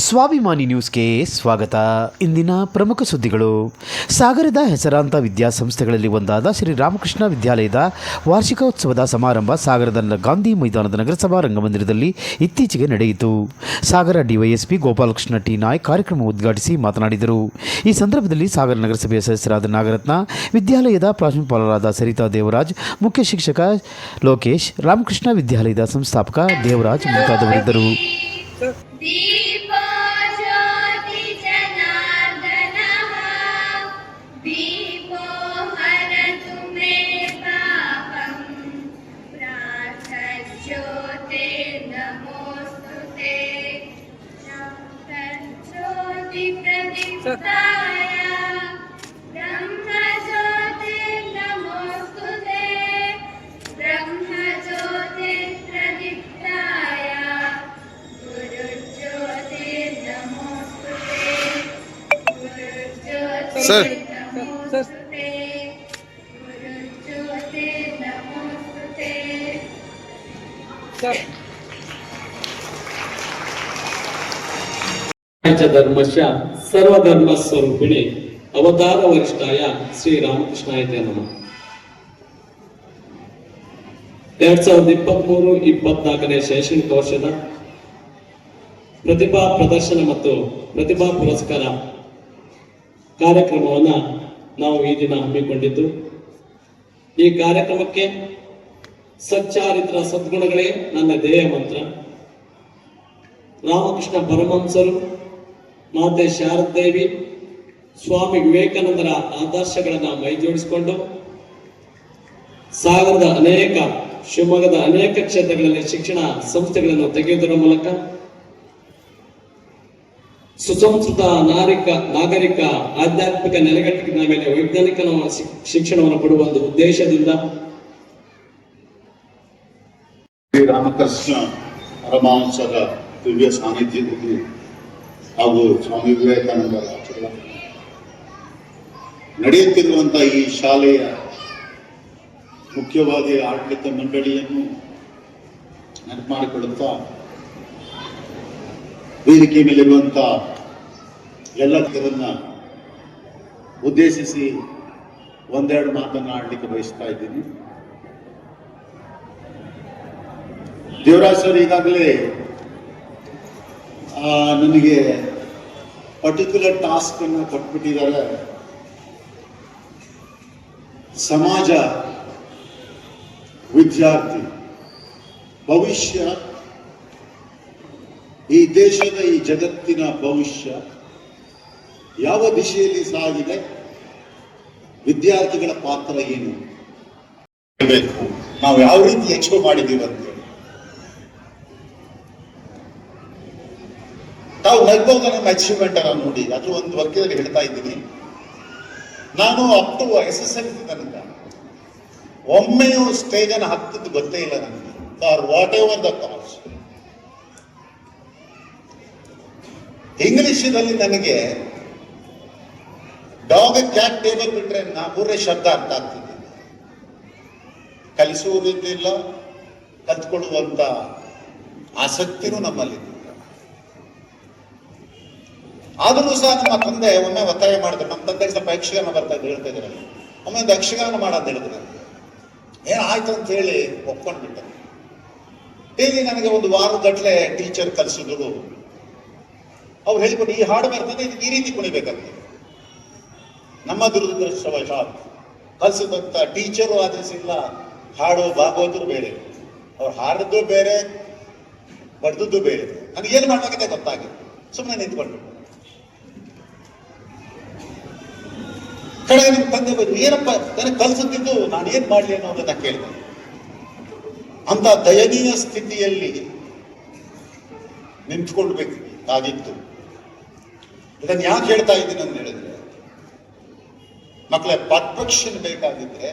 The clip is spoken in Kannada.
ಸ್ವಾಭಿಮಾನಿ ನ್ಯೂಸ್ಗೆ ಸ್ವಾಗತ. ಇಂದಿನ ಪ್ರಮುಖ ಸುದ್ದಿಗಳು. ಸಾಗರದ ಹೆಸರಾಂತ ವಿದ್ಯಾಸಂಸ್ಥೆಗಳಲ್ಲಿ ಒಂದಾದ ಶ್ರೀ ರಾಮಕೃಷ್ಣ ವಿದ್ಯಾಲಯದ ವಾರ್ಷಿಕೋತ್ಸವದ ಸಮಾರಂಭ ಸಾಗರದ ಗಾಂಧಿ ಮೈದಾನದ ನಗರಸಭಾ ರಂಗಮಂದಿರದಲ್ಲಿ ಇತ್ತೀಚೆಗೆ ನಡೆಯಿತು. ಸಾಗರ ಡಿವೈಎಸ್ಪಿ ಗೋಪಾಲಕೃಷ್ಣ ಟಿ ನಾಯ್ಕ್ ಕಾರ್ಯಕ್ರಮ ಉದ್ಘಾಟಿಸಿ ಮಾತನಾಡಿದರು. ಈ ಸಂದರ್ಭದಲ್ಲಿ ಸಾಗರ ನಗರಸಭೆಯ ಸದಸ್ಯರಾದ ನಾಗರತ್ನ, ವಿದ್ಯಾಲಯದ ಪ್ರಾಂಶುಪಾಲರಾದ ಸರಿತಾ ದೇವರಾಜ್, ಮುಖ್ಯ ಶಿಕ್ಷಕ ಲೋಕೇಶ್, ರಾಮಕೃಷ್ಣ ವಿದ್ಯಾಲಯದ ಸಂಸ್ಥಾಪಕ ದೇವರಾಜ್ ಮುಂತಾದವರಿದ್ದರು. सर धर्मस्य सर्वधर्म स्वरूपिणे अवतार वरिष्ठाय श्री रामकृष्णाय नमः. 2023-24 ಶೈಕ್ಷಣಿಕ ವರ್ಷದ ಪ್ರತಿಭಾ ಪ್ರದರ್ಶನ ಮತ್ತು ಪ್ರತಿಭಾ ಪುರಸ್ಕಾರ ಕಾರ್ಯಕ್ರಮವನ್ನು ನಾವು ಈ ದಿನ ಹಮ್ಮಿಕೊಂಡಿದ್ದು, ಈ ಕಾರ್ಯಕ್ರಮಕ್ಕೆ ಸಚ್ಚಾರಿತ್ರ ಸದ್ಗುಣಗಳೇ ನನ್ನ ಧ್ಯೇಯ ಮಂತ್ರ. ರಾಮಕೃಷ್ಣ ಪರಮಹಂಸರು, ಮಾತೆ ಶಾರದೇವಿ, ಸ್ವಾಮಿ ವಿವೇಕಾನಂದರ ಆದರ್ಶಗಳನ್ನು ಮೈಜೋಡಿಸಿಕೊಂಡು ಸಾಗರದ ಅನೇಕ, ಶಿವಮೊಗ್ಗದ ಅನೇಕ ಕ್ಷೇತ್ರಗಳಲ್ಲಿ ಶಿಕ್ಷಣ ಸಂಸ್ಥೆಗಳನ್ನು ತೆಗೆಯುವುದರ ಮೂಲಕ ಸುಸಂಸ್ಕೃತ ನಾಗರಿಕ ಆಧ್ಯಾತ್ಮಿಕ ನೆಲೆಗಟ್ಟಿನ ಮೇಲೆ ವೈಜ್ಞಾನಿಕ ಶಿಕ್ಷಣವನ್ನು ಕೊಡುವ ಒಂದು ಉದ್ದೇಶದಿಂದ ರಾಮಕೃಷ್ಣ ಪರಮಹಂಸರ ದಿವ್ಯ ಸಾನ್ನಿಧ್ಯದಲ್ಲಿ ಹಾಗೂ ಸ್ವಾಮಿ ವಿವೇಕಾನಂದರ ನಡೆಯುತ್ತಿರುವಂತಹ ಈ ಶಾಲೆಯ ಮುಖ್ಯವಾಗಿ ಆಡಳಿತ ಮಂಡಳಿಯನ್ನು ನೆನಪು ಮಾಡಿಕೊಳ್ಳುತ್ತಾ ವೇದಿಕೆ ಮೇಲಿರುವಂತಹ ಎಲ್ಲರನ್ನ ಉದ್ದೇಶಿಸಿ ಒಂದೆರಡು ಮಾತನ್ನು ಆಡಲಿಕ್ಕೆ ಬಯಸ್ತಾ ಇದ್ದೀನಿ. ದೇವರಾಜ್ ಸರ್ ಈಗಾಗಲೇ ನನಗೆ ಪರ್ಟಿಕ್ಯುಲರ್ ಟಾಸ್ಕ್ ಅನ್ನು ಕೊಟ್ಬಿಟ್ಟಿದ್ದಾರೆ. ಸಮಾಜ, ವಿದ್ಯಾರ್ಥಿ, ಭವಿಷ್ಯ, ಈ ದೇಶದ, ಈ ಜಗತ್ತಿನ ಭವಿಷ್ಯ ಯಾವ ದಿಶೆಯಲ್ಲಿ ಸಾಗಿದೆ, ವಿದ್ಯಾರ್ಥಿಗಳ ಪಾತ್ರ ಏನು, ನಾವು ಯಾವ ರೀತಿ ಎಕ್ಸ್ಪೋ ಮಾಡಿದ್ದೀವಿ ಅಂತೇಳಿ ತಾವು ನಗ್ಬಹುದು. ನಮ್ಮ ಅಚೀವ್ಮೆಂಟ್ ಅನ್ನ ನೋಡಿ, ಅದು ಒಂದು ವರ್ಗದಲ್ಲಿ ಹೇಳ್ತಾ ಇದ್ದೀನಿ. ನಾನು ಅಪ್ ಟು SSLC ತನಕ ಒಮ್ಮೆಯೂ ಸ್ಟೇಜ್ ಅನ್ನು ಹತ್ತಿದ್ದು ಗೊತ್ತೇ ಇಲ್ಲ ನನಗೆ, ಫಾರ್ ವಾಟ್ ಎವರ್ ದ ಕಾಸ್. ಇಂಗ್ಲಿಷಿನಲ್ಲಿ ನನಗೆ ಡಾಗ್ ಕ್ಯಾಟ್ ಟೇಬಲ್ ಬಿಟ್ರೆ ನಾ ಮೂರೇ ಶಬ್ದ ಅರ್ಥ ಆಗ್ತಿದ್ದೆ. ಕಲಿಸುವುದಿಲ್ಲ, ಕಲ್ತ್ಕೊಳ್ಳುವಂತ ಆಸಕ್ತಿನೂ ನಮ್ಮಲ್ಲಿ. ಆದರೂ ಸಹ ನಮ್ಮ ತಂದೆ ಒಮ್ಮೆ ಒತ್ತಾಯ ಮಾಡಿದ್ರು. ನಮ್ಮ ತಂದೆ ಸ್ವಲ್ಪ ಯಕ್ಷಗಾನ ಬರ್ತಾ ಇದ್ದು ಹೇಳ್ತಾ ಇದ್ದಾರೆ, ಒಮ್ಮೆ ಒಂದು ಯಕ್ಷಗಾನ ಮಾಡೋದು ಹೇಳಿದ್ರು. ಏನಾಯ್ತು ಅಂತ ಹೇಳಿ ಒಪ್ಕೊಂಡ್ಬಿಟ್ಟೆ. ಡೈಲಿ ನನಗೆ ಒಂದು ವಾರಗಟ್ಟಲೆ ಟೀಚರ್ ಕಲಿಸಿದ್ರು. ಅವ್ರು ಹೇಳ್ಕೊಂಡು, ಈ ಹಾಡು ಬರ್ತದೆ, ಇದಕ್ಕೆ ಈ ರೀತಿ ಕುಣಿಬೇಕಂತ. ನಮ್ಮ ದುರದೃಷ್ಟವಶ ಕಲಿಸಿದಂತ ಟೀಚರು ಆದೇಶಿಲ್ಲ, ಹಾಡು ಭಾಗವತರು ಬೇರೆ, ಅವ್ರು ಹಾಡದ್ದು ಬೇರೆ, ಬಡ್ದದ್ದು ಬೇರೆ. ನನಗೆ ಏನು ಮಾಡ್ಬೇಕಂತ ಗೊತ್ತಾಗಿತ್ತು. ಸುಮ್ಮನೆ ನಿಂತ್ಕೊಂಡು ಕಡೆಗೆ ನಿಮ್ಮ ತಂದೆ ಬಂದು, ಏನಪ್ಪ ನನಗೆ ಕಲಿಸುತ್ತಿದ್ದು, ನಾನು ಏನ್ ಮಾಡ್ಲಿ ಅನ್ನೋದನ್ನ ಕೇಳಿದೆ. ಅಂತ ದಯನೀಯ ಸ್ಥಿತಿಯಲ್ಲಿ ನಿಂತ್ಕೊಳ್ಬೇಕಾಗಿತ್ತು. ಇದನ್ನು ಯಾಕೆ ಹೇಳ್ತಾ ಇದ್ದೀನಿ ಅಂತ ಹೇಳಿದ್ರೆ, ಮಕ್ಕಳ ಪರ್ಫೆಕ್ಷನ್ ಬೇಕಾಗಿದ್ರೆ